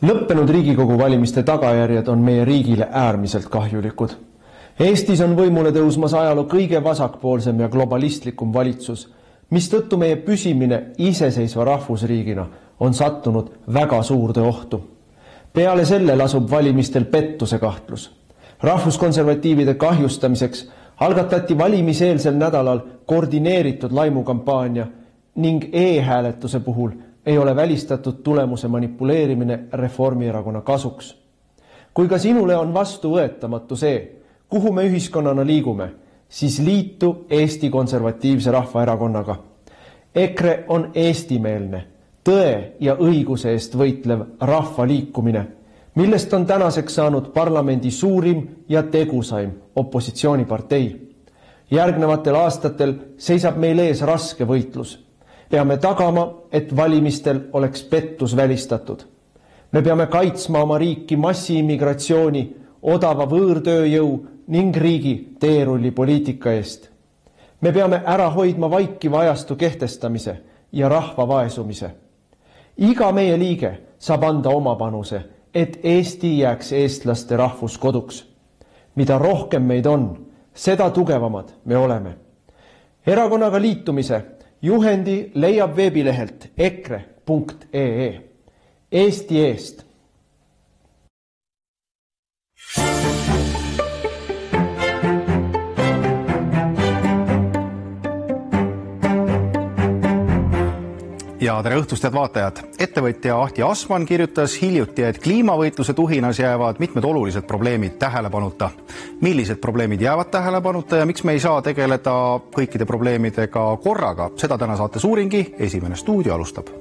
Lõppenud Riigikogu valimiste tagajärjed on meie riigile äärmiselt kahjulikud. Eestis on võimule tõusmas ajaloo kõige vasakpoolsem ja globalistlikum valitsus, mistõttu meie püsimine iseseisva rahvusriigina on sattunud väga suurde ohtu. Peale selle lasub valimistel pettuse kahtlus. Rahvuskonservatiivide kahjustamiseks algatati valimiseelsel nädalal koordineeritud laimukampaania ning e-hääletuse puhul ei ole välistatud tulemuse manipuleerimine Reformierakonna kasuks. Kui ka sinule on vastuvõetamatu see, kuhu me ühiskonnana liigume, siis liitu Eesti Konservatiivse Rahvaerakonnaga. EKRE on eestimeelne, tõe ja õiguse eest võitlev rahvaliikumine, millest on tänaseks saanud parlamendi suurim ja tegusaim opositsioonipartei. Järgnevatel aastatel seisab meil ees raske võitlus. Peame tagama, et valimistel oleks pettus välistatud. Me peame kaitsma oma riiki massiimmigratsiooni, odava võõrtööjõu ning riigi teerullipoliitika eest. Me peame ära hoidma vaikiva ajastu kehtestamise ja rahva vaesumise. Iga meie liige saab anda oma panuse, et Eesti jääks eestlaste rahvuskoduks. Mida rohkem meid on, seda tugevamad me oleme. Erakonnaga liitumise juhendi leiab veebilehelt ekre.ee. Eesti eest. Ja tere õhtust, head vaatajad. Ettevõtja Ahti Asman kirjutas hiljuti, et kliimavõitluse tuhinas jäävad mitmed olulised probleemid tähelepanuta. Millised probleemid jäävad tähelepanuta ja miks me ei saa tegeleda kõikide probleemidega korraga? Seda täna saates uuringi. Esimene stuudio alustab.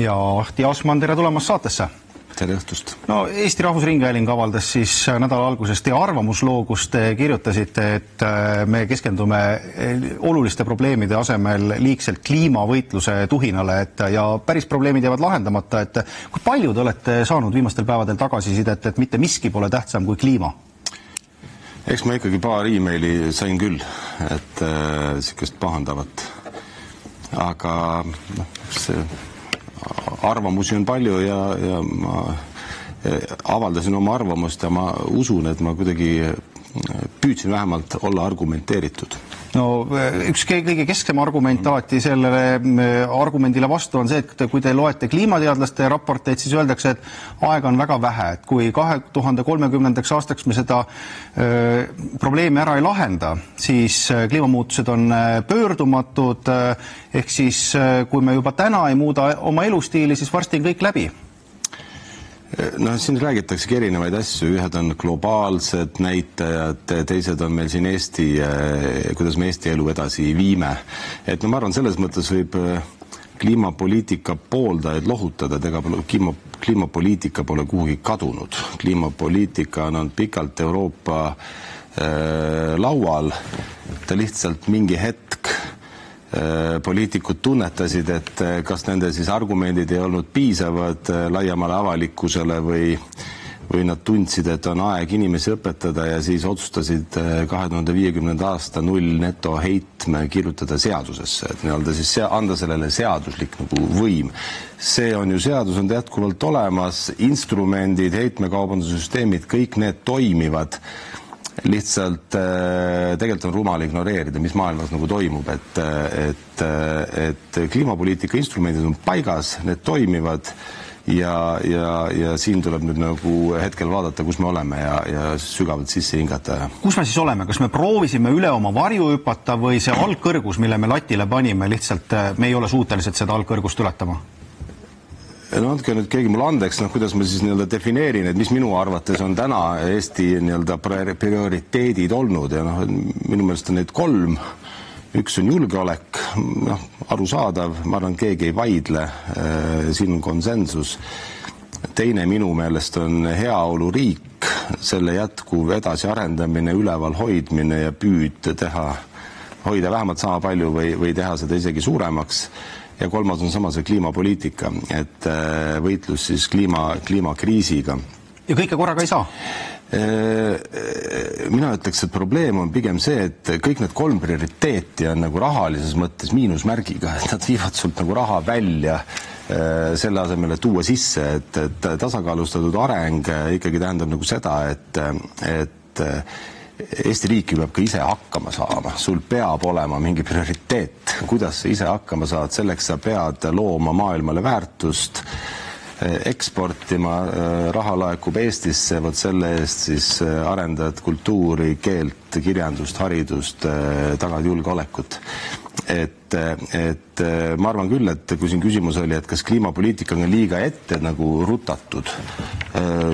Ja Ahti Asman, tere tulemast saatesse. Tere õhtust. No, Eesti Rahvusringhääling avaldas siis nädala alguses teie arvamusloo, kus te kirjutasite, et me keskendume oluliste probleemide asemel liigselt kliimavõitluse tuhinale ja päris probleemid jäävad lahendamata. Et kui palju te olete saanud viimastel päevadel tagasisidet, et mitte miski pole tähtsam kui kliima? Eks ma ikkagi paar e-maili sain küll, et sihukest pahandavat. Aga see arvamusi on palju ja ma avaldasin oma arvamust ja ma usun, et ma kuidagi püüdsin vähemalt olla argumenteeritud. No, üks kõige kesksem argument alati sellele argumendile vastu on see, et kui te loete kliimateadlaste raporteid, siis öeldakse, et aega on väga vähe, et kui 2030. aastaks me seda probleemi ära ei lahenda, siis kliimamuutused on pöördumatud, ehk siis kui me juba täna ei muuda oma elustiili, siis varsti on kõik läbi. No, siin räägitaksegi erinevaid asju, ühed on globaalsed näitajad, teised on meil siin Eesti, kuidas me Eesti elu edasi viime. Et no ma arvan, selles mõttes võib kliimapoliitika pooldajaid lohutada, et ega kliimapoliitika pole kuhugi kadunud. Kliimapoliitika on pikalt Euroopa laual, ta lihtsalt mingi hetk poliitikud tunnetasid, et kas nende siis argumendid ei olnud piisavad laiemale avalikkusele või nad tundsid, et on aeg inimesi õpetada ja siis otsustasid 2050. aasta null neto heitme kirjutada seadusesse, et nii-öelda siis anda sellele seaduslik nagu võim. See on ju seadus on jätkuvalt olemas, instrumendid, heitmekaubanduse süsteemid, kõik need toimivad. Lihtsalt tegelikult on rumal ignoreerida, mis maailmas nagu toimub, et kliimapoliitika instrumendid on paigas, need toimivad ja siin tuleb nüüd nagu hetkel vaadata, kus me oleme ja sügavalt sisse hingata. Kus me siis oleme? Kas me proovisime üle oma varju hüpata või see algkõrgus, mille me latile panime, lihtsalt me ei ole suutelised seda algkõrgust ületama? No, andke nüüd keegi mulle andeks, kuidas ma siis defineerin, et mis minu arvates on täna Eesti prioriteedid olnud ja minu meelest on neid 3. Üks on julgeolek, arusaadav, ma arvan, keegi ei vaidle, siin on konsensus. Teine minu meelest on heaolu riik, selle jätkuv edasi arendamine, üleval hoidmine ja püüd hoida vähemalt sama palju või teha seda isegi suuremaks. ja kolmas on sama see kliimapoliitika, et võitlus siis kliimakriisiga. Ja kõike korraga ei saa? Mina ütleks, et probleem on pigem see, et kõik need 3 prioriteeti on nagu rahalises mõttes miinusmärgiga, et nad viivad sult nagu raha välja selle asemel, et tuua sisse, et tasakaalustatud areng ikkagi tähendab nagu seda, et Eesti riiki peab ka ise hakkama saama. Sul peab olema mingi prioriteet, kuidas sa ise hakkama saad, selleks sa pead looma maailmale väärtust, eksportima, raha laekub Eestisse, võt selle eest siis arendad kultuuri, keelt, kirjandust, haridust, tagad julgeolekut. Et ma arvan küll, et kui siin küsimus oli, et kas kliimapoliitika on liiga ette nagu rutatud,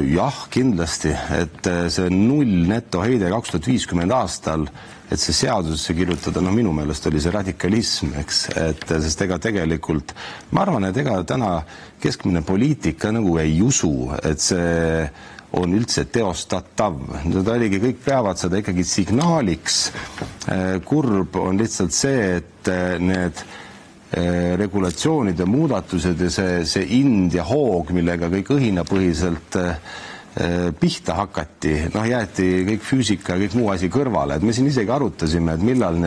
jah, kindlasti, et see 0 netoheide 2050 aastal, et see seadusesse kirjutada, minu meelest oli see radikalism, eks, sest ega tegelikult, ma arvan, et ega täna keskmine poliitika nagu ei usu, et see on üldse teostatav. Seda oligi, kõik peavad seda ikkagi signaaliks. Kurb on lihtsalt see, et need regulatsioonide muudatused ja see ind ja hoog, millega kõik õhinapõhiselt pihta hakati, jäeti kõik füüsika ja kõik muu asi kõrvale, et me siin isegi arutasime, et millal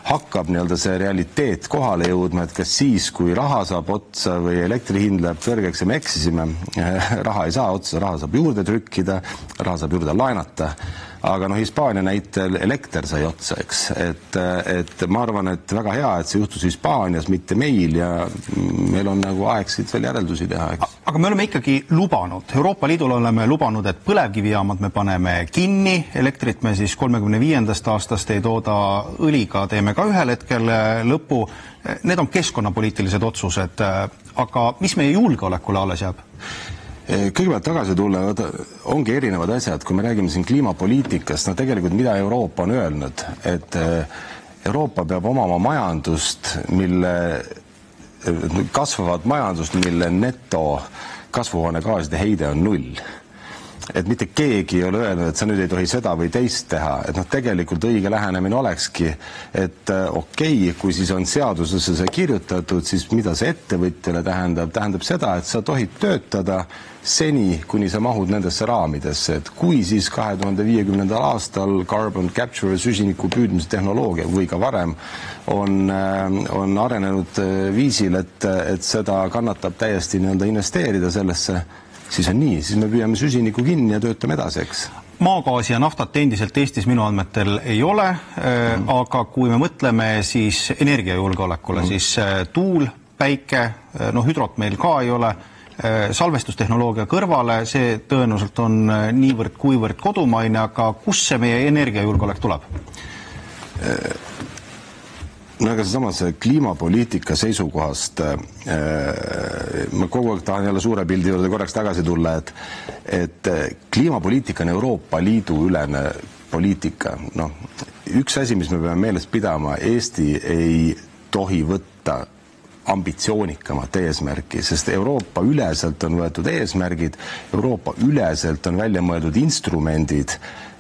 hakkab see realiteet kohale jõudma, et kas siis, kui raha saab otsa või elektri hind läheb kõrgeks ja me eksisime, raha ei saa otsa, raha saab juurde trükkida, raha saab juurde laenata, aga Hispaania näitel elekter sai otsa, eks, et ma arvan, et väga hea, et see juhtus Hispaanias, mitte meil ja meil on nagu aeg siit veel järeldusi teha, eks. Aga me oleme ikkagi lubanud, Euroopa Liidul oleme lubanud, et põlevkivijaamad me paneme kinni, elektrit me siis 35. aastast ei tooda, õliga teeme ka ühel hetkel lõpu. Need on keskkonnapoliitilised otsused, aga mis meie julgeolekule alles jääb? Kõigepealt tagasi tulla, ongi erinevad asjad, kui me räägime siin kliimapoliitikast, tegelikult mida Euroopa on öelnud, et Euroopa peab omama majandust, kasvavat majandust, mille neto kasvuhoonegaaside heide on 0. Et mitte keegi ei ole öelnud, et sa nüüd ei tohi seda või teist teha, et tegelikult õige lähenemine olekski, et okei, kui siis on seadusesse see kirjutatud, siis mida see ettevõtjale tähendab seda, et sa tohid töötada seni, kuni sa mahud nendesse raamidesse, et kui siis 2050. aastal carbon capture süsiniku püüdmise tehnoloogia või ka varem on arenenud viisil, et seda kannatab täiesti investeerida sellesse, siis on nii, siis me püüame süsiniku kinni ja töötame edasi, eks. Maagaasi ja naftat endiselt Eestis minu andmetel ei ole, aga kui me mõtleme siis energiajulgeolekule, siis tuul, päike, hüdrot meil ka ei ole, salvestustehnoloogia kõrvale, see tõenäoliselt on niivõrd kuivõrd kodumaine, aga kus see meie energiajulgeolek tuleb? Aga samas kliimapoliitika seisukohast ma kogu aeg tahan jälle suure pildi juurde korraks tagasi tulla, et kliimapoliitika on Euroopa Liidu ülene poliitika. Üks asi, mis me peame meeles pidama, Eesti ei tohi võtta ambitsioonikamat eesmärki, sest Euroopa üleselt on võetud eesmärgid, Euroopa üleselt on välja mõeldud instrumendid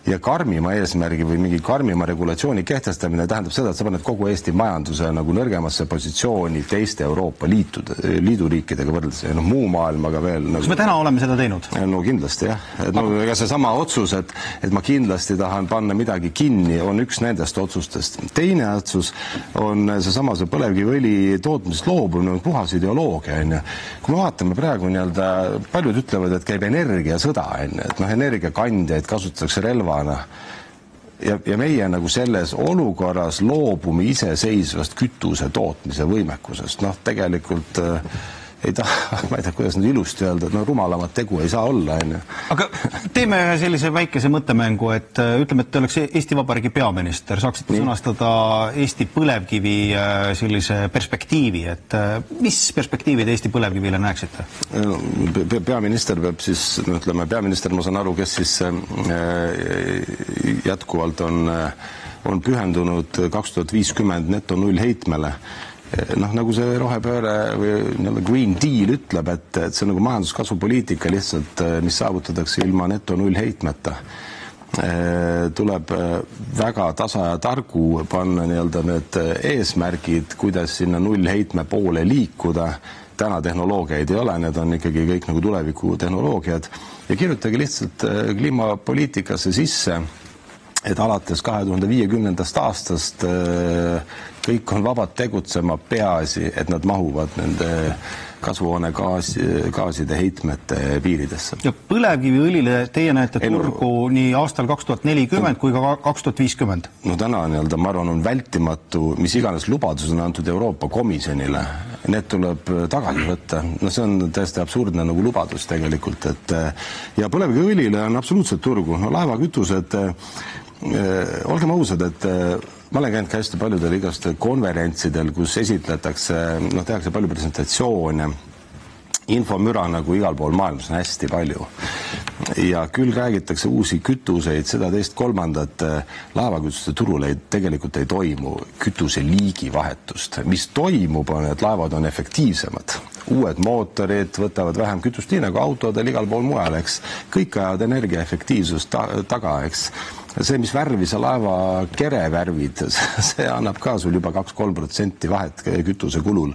ja karmima eesmärgi või mingi karmima regulatsiooni kehtestamine tähendab seda, et sa paned kogu Eesti majanduse nagu nõrgemasse positsiooni teiste Euroopa Liidu riikidega võrdeldes ja muu maailmaga veel. Kas me täna oleme seda teinud? No kindlasti jah. Ega see sama otsus, et ma kindlasti tahan panna midagi kinni, on üks nendest otsustest. Teine otsus on seesama see põlevkiviõli tootmisest loobumine, puhas ideoloogia. Kui me vaatame praegu paljud ütlevad, et käib energiasõda, et energiakandjaid kasutatakse relva ja meie nagu selles olukorras loobume iseseisvast kütuse tootmise võimekusest. Tegelikult ei taha, ma ei tea, kuidas nüüd ilusti öelda, et rumalamat tegu ei saa olla. Aga teeme sellise väikese mõttemängu, et ütleme, et te oleks Eesti Vabariigi peaminister, saaksite sõnastada Eesti põlevkivi sellise perspektiivi, et mis perspektiivid Eesti põlevkivile näeksite? Peaminister peab siis, peaminister, ma saan aru, kes siis jätkuvalt on pühendunud 2050 neto 0 heitmele. Nagu see rohepööre või Green Deal ütleb, et see on nagu majanduskasvu poliitika lihtsalt, mis saavutatakse ilma neto 0 heitmeta. tuleb väga tasa ja targu panna nii-öelda need eesmärgid, kuidas sinna nullheitme poole liikuda. Täna tehnoloogiaid ei ole, need on ikkagi kõik nagu tuleviku tehnoloogiad ja kirjutage lihtsalt kliimapoliitikasse sisse, et alates 2050. aastast kõik on vabad tegutsema, peaasi, et nad mahuvad nende kasvuhoonegaaside heitmete piiridesse. Ja põlevkiviõlile teie näete turgu nii aastal 2040 kui ka 2050? No täna nii-öelda, ma arvan, on vältimatu, mis iganes lubadus on antud Euroopa Komisjonile. Need tuleb tagasi võtta. No see on täiesti absurdne nagu lubadus tegelikult, et ja põlevkiviõlile on absoluutselt turgu. No laevakütused, olgem ausad, et ma olen käinud hästi paljudel igast konverentsidel, kus esitletakse, tehakse palju presentatsioone, infomüra nagu igal pool maailmas on hästi palju. Ja küll räägitakse uusi kütuseid, seda teist kolmandat laevakütuste turul tegelikult ei toimu kütuse liigi vahetust. Mis toimub on, et laevad on efektiivsemad. Uued mootorid võtavad vähem kütust, nii nagu autodel igal pool mujal, eks. Kõik ajavad energiaefektiivsust taga, eks. See, mis värvi sa laeva kere värvid, see annab ka sul juba 2-3% vahet kütuse kulul.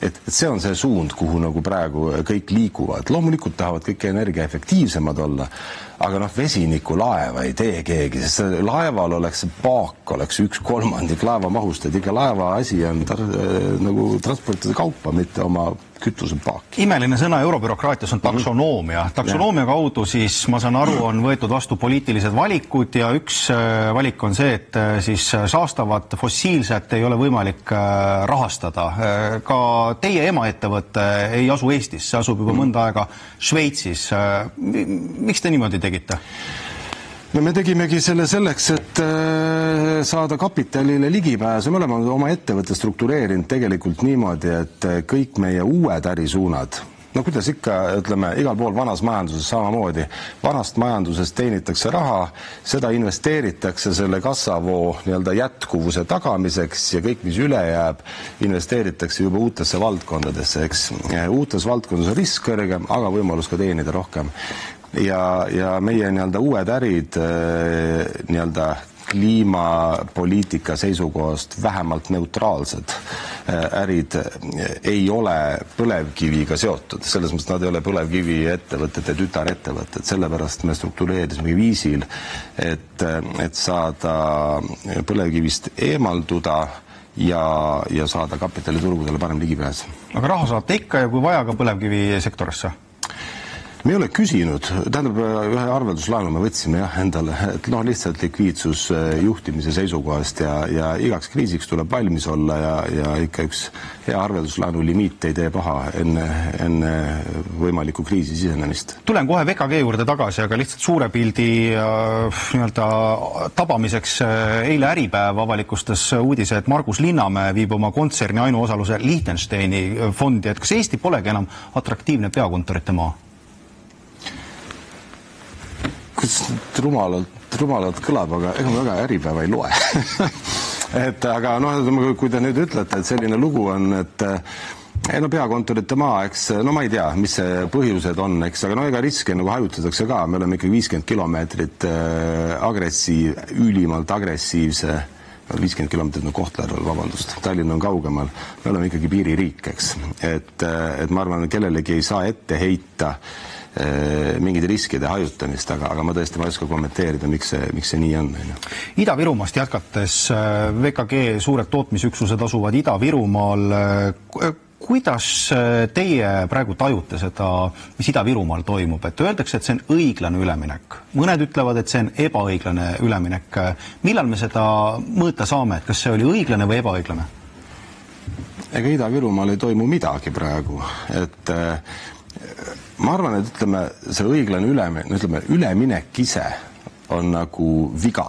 Et see on see suund, kuhu nagu praegu kõik liiguvad. Loomulikult tahavad kõik energiaefektiivsemad olla, aga vesiniku laeva ei tee keegi, sest laeval oleks paak, oleks 1/3 laeva mahust, et ikka laeva asi on nagu transportida kaupa, mitte oma kütusepaaki. Imeline sõna eurobürokraatias on taksonoomia. Taksonoomia kaudu siis, ma saan aru, on võetud vastu poliitilised valikud ja üks valik on see, et siis saastavat fossiilset ei ole võimalik rahastada. Ka teie emaettevõte ei asu Eestis, see asub juba mõnda aega Šveitsis. Miks te niimoodi tegite? No me tegimegi selle selleks, et saada kapitalile ligipääsu. Me oleme oma ettevõtte struktureerinud tegelikult niimoodi, et kõik meie uued ärisuunad, kuidas ikka, ütleme, igal pool vanas majanduses samamoodi. Vanast majandusest teenitakse raha, seda investeeritakse selle kassavoo nii-öelda jätkuvuse tagamiseks ja kõik, mis üle jääb, investeeritakse juba uutesse valdkondadesse, eks. Uutes valdkondades on risk kõrgem, aga võimalus ka teenida rohkem. Ja meie nii-öelda uued ärid nii-öelda kliimapoliitika seisukohast vähemalt neutraalsed ärid ei ole põlevkiviga seotud. Selles mõttes nad ei ole põlevkivi ettevõtete tütarettevõtted. Sellepärast me struktureerisime viisil, et saada põlevkivist eemalduda ja saada kapitaliturgudele parem ligipääs. Aga raha saate ikka ja kui vaja ka põlevkivi sektorisse? Me ei ole küsinud, tähendab ühe arvelduslaenu me võtsime endale, et lihtsalt likviidsus juhtimise seisukohast ja igaks kriisiks tuleb valmis olla ja ikka üks hea arvelduslaenu limiit ei tee paha enne võimaliku kriisi sisenemist. Tulen kohe VKG juurde tagasi, aga lihtsalt suure pildi tabamiseks eile Äripäev avalikustas uudise, et Margus Linnamäe viib oma kontserni ainuosaluse Liechtensteini fondi, et kas Eesti polegi enam atraktiivne peakontorite maa? Rumalalt kõlab, aga ega ma väga Äripäeva ei loe. Aga kui te nüüd ütlete, et selline lugu on, et peakontorite maa, eks, ma ei tea, mis see põhjused on, eks, aga ega riske nagu hajutatakse ka, me oleme ikkagi 50 kilomeetrit ülimalt agressiivse, 50 kilomeetrit on Kohtla-Järvel, vabandust, Tallinn on kaugemal, me oleme ikkagi piiririik, eks, et ma arvan, et kellelegi ei saa ette heita mingid riskide hajutamist, aga ma tõesti ei oska kommenteerida, miks see nii on. Ida-Virumaast jätkates VKG suured tootmisüksused asuvad Ida-Virumaal. Kuidas teie praegu tajute seda, mis Ida-Virumaal toimub? Et öeldakse, et see on õiglane üleminek. Mõned ütlevad, et see on ebaõiglane üleminek. Millal me seda mõõta saame? Et kas see oli õiglane või ebaõiglane? Ega Ida-Virumaal ei toimu midagi praegu. Et ma arvan, et ütleme, see õiglane üleminek ise on nagu viga,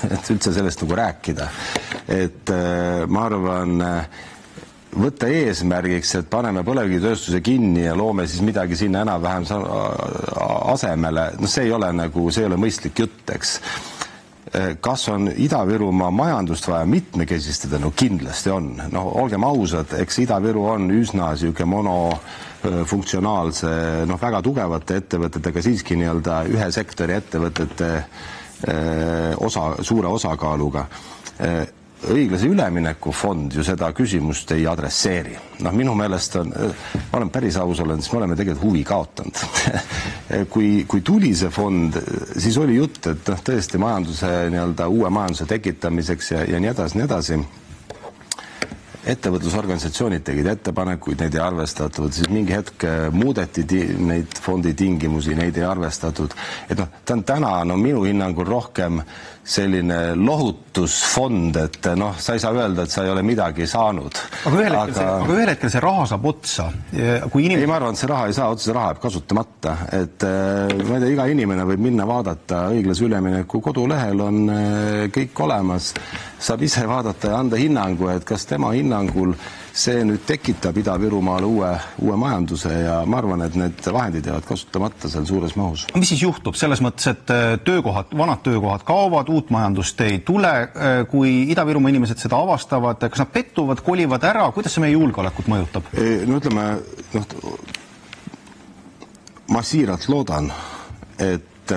et üldse sellest nagu rääkida. Et ma arvan, võtta eesmärgiks, et paneme põlevkivitööstuse kinni ja loome siis midagi sinna enam-vähem asemele, see ei ole mõistlik jutt, eks. Kas on Ida-Virumaa majandust vaja mitmekesistada? No kindlasti on. Olgem ausad, eks Ida-Viru on üsna siuke monofunktsionaalse, väga tugevate ettevõtetega siiski nii-öelda ühe sektori ettevõtete suure osakaaluga. Õiglase ülemineku fond ju seda küsimust ei adresseeri. Minu meelest ma olen päris aus olen, siis me oleme tegelikult huvi kaotanud. kui tuli see fond, siis oli jutt, et tõesti uue majanduse tekitamiseks ja nii edasi. Ettevõtlusorganisatsioonid tegid ettepanekuid, neid ei arvestatud, siis mingi hetk muudeti neid fondi tingimusi, neid ei arvestatud. Ta on täna minu hinnangul rohkem selline lohutusfond, et sa ei saa öelda, et sa ei ole midagi saanud. Aga ühel hetkel see raha saab otsa. Ei, ma arvan, et see raha ei saa otsa, see raha jääb kasutamata. Iga inimene võib minna vaadata õiglase ülemineku kodulehel on kõik olemas. Saab ise vaadata ja anda hinnangu, et kas tema hinnangul see nüüd tekitab Ida-Virumaal uue majanduse ja ma arvan, et need vahendid jäävad kasutamata seal suures mahus. Mis siis juhtub? Selles mõttes, et vanad töökohad kaovad, uut majandust ei tule. Kui Ida-Virumaa inimesed seda avastavad, kas nad pettuvad, kolivad ära? Kuidas see meie julgeolekut mõjutab? Ma siiralt loodan, et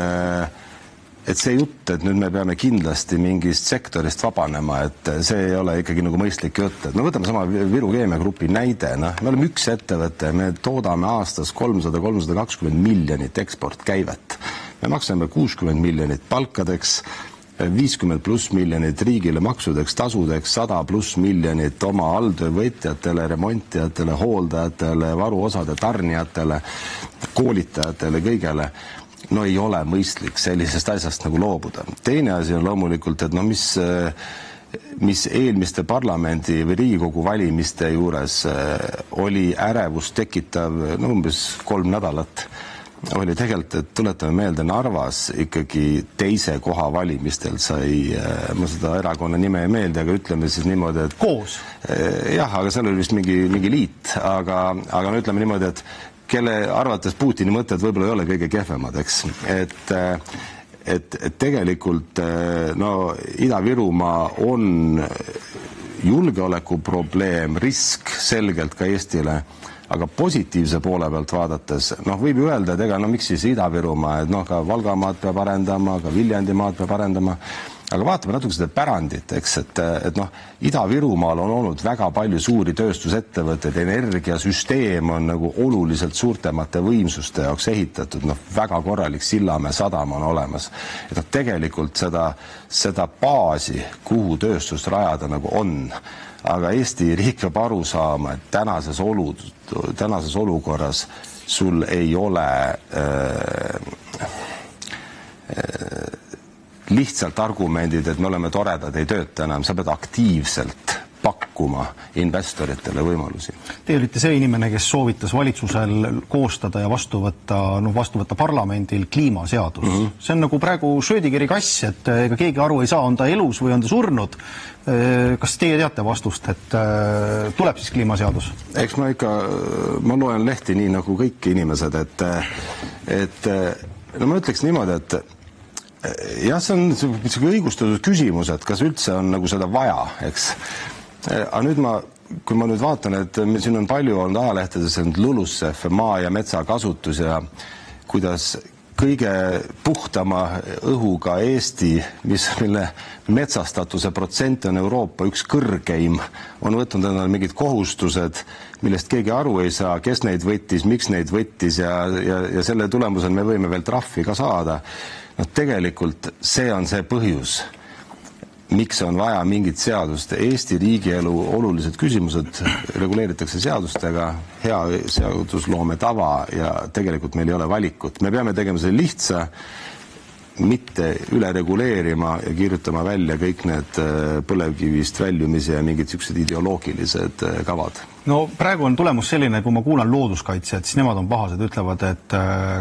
see jutt, et nüüd me peame kindlasti mingist sektorist vabanema, et see ei ole ikkagi nagu mõistlik jutt. Me võtame sama Viru Keemia Grupi näide. Me oleme üks ettevõte, me toodame aastas 300-320 miljonit eksportkäivet. Me maksame 60 miljonit palkadeks, 50+ miljonit riigile maksudeks, tasudeks, 100+ miljonit oma alltöövõtjatele, remontijatele, hooldajatele, varuosade tarnijatele, koolitajatele, kõigele. Ei ole mõistlik sellisest asjast nagu loobuda. Teine asi on loomulikult, et mis eelmiste parlamendi või Riigikogu valimiste juures oli ärevust tekitav umbes 3 nädalat, oli tegelikult, et tuletame meelde, Narvas ikkagi teise koha valimistel sai, ma seda erakonna nime ei meeldi, aga ütleme siis niimoodi, et koos. Jah, aga seal oli vist mingi liit, aga ütleme niimoodi, et kelle arvates Putini mõtted võib-olla ei ole kõige kehvemad, eks. Et tegelikult Ida-Virumaa on julgeolekuprobleem, risk selgelt ka Eestile, aga positiivse poole pealt vaadates, võib ju öelda, et miks siis Ida-Virumaa, et ka Valgamaad peab arendama, ka Viljandimaad peab arendama, aga vaatame natuke seda pärandit, eks, et Ida-Virumaal on olnud väga palju suuri tööstusettevõtteid, energiasüsteem on nagu oluliselt suurtemate võimsuste jaoks ehitatud, väga korralik Sillamäe sadam on olemas. Et tegelikult seda baasi, kuhu tööstust rajada nagu on, aga Eesti riik peab aru saama, et tänases olukorras sul ei ole lihtsalt argumendid, et me oleme toredad, ei tööta enam, sa pead aktiivselt pakkuma investoritele võimalusi. Te olite see inimene, kes soovitas valitsusel koostada ja vastu võtta parlamendil kliimaseadus. See on nagu praegu Schrödingeri kass, et ega keegi aru ei saa, on ta elus või on ta surnud. Kas teie teate vastust, et tuleb siis kliimaseadus? Eks ma loen lehti nii nagu kõik inimesed, et ma ütleks niimoodi, et jah, see on õigustatud küsimus, et kas üldse on nagu seda vaja, eks. Aga kui ma nüüd vaatan, et siin on palju olnud ajalehtedes LULUCF, maa- ja metsakasutus ja kuidas kõige puhtama õhuga Eesti, mille metsastatuse protsent on Euroopa üks kõrgeim, on võtnud endale mingid kohustused, millest keegi aru ei saa, kes neid võttis, miks neid võttis ja selle tulemusel me võime veel trahvi ka saada. Tegelikult see on see põhjus, miks on vaja mingit seadust. Eesti riigielu olulised küsimused reguleeritakse seadustega, hea seadusloome tava ja tegelikult meil ei ole valikut. Me peame tegema selle lihtsa, mitte üle reguleerima ja kirjutama välja kõik need põlevkivist väljumise ja mingid sellised ideoloogilised kavad. Praegu on tulemus selline, kui ma kuulan looduskaitsjad, siis nemad on pahased, ütlevad, et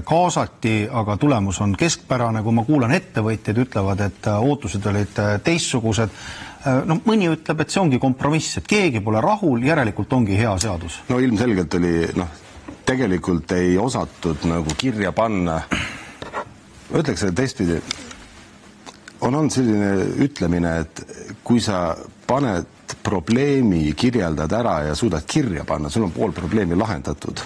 kaasati, aga tulemus on keskpärane. Kui ma kuulan ettevõtjad, ütlevad, et ootused olid teistsugused. Mõni ütleb, et see ongi kompromiss, et keegi pole rahul, järelikult ongi hea seadus. Ilmselgelt oli, tegelikult ei osatud nagu kirja panna. Ütleks, et teistpidi on selline ütlemine, et kui sa paned probleemi, kirjeldad ära ja suudad kirja panna, sul on pool probleemi lahendatud.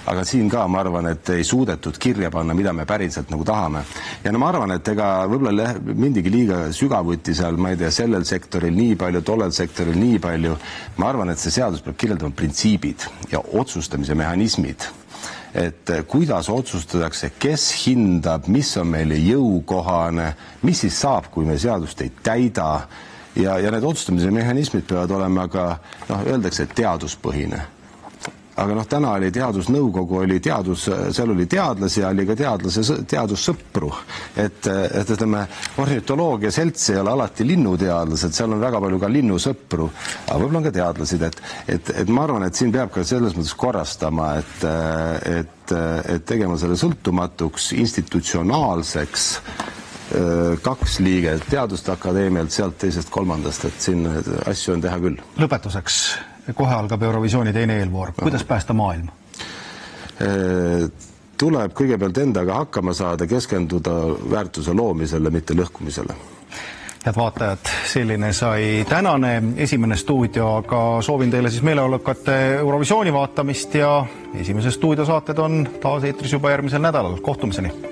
aga siin ka ma arvan, et ei suudetud kirja panna, mida me päriselt nagu tahame. Ja no ma arvan, et ega võib-olla mindigi liiga sügavuti seal, ma ei tea, sellel sektoril nii palju, tollel sektoril nii palju. Ma arvan, et see seadus peab kirjeldama printsiibid ja otsustamise mehhanismid. Et kuidas otsustatakse, kes hindab, mis on meile jõukohane, mis siis saab, kui me seadust ei täida ja need otsustamise mehhanismid peavad olema ka, öeldakse, et teaduspõhine. Aga täna oli teadusnõukogu, seal oli teadlasi ja oli ka teadussõpru. Et ütleme, ornitoloogia selts ei ole alati linnuteadlased, seal on väga palju ka linnusõpru, aga võib-olla on ka teadlasid, et ma arvan, et siin peab ka selles mõttes korrastama, et tegema selle sõltumatuks, institutsionaalseks, 2 liiget Teaduste Akadeemialt, sealt teisest kolmandast, et siin asju on teha küll. Lõpetuseks, kohe algab Eurovisiooni teine eelvoor. Kuidas päästa maailma? Tuleb kõigepealt endaga hakkama saada, keskenduda väärtuse loomisele, mitte lõhkumisele. Head vaatajad, selline sai tänane esimene stuudio, aga soovin teile siis meeleolukat Eurovisiooni vaatamist ja esimesed stuudiosaated on taas eetris juba järgmisel nädalal. Kohtumiseni!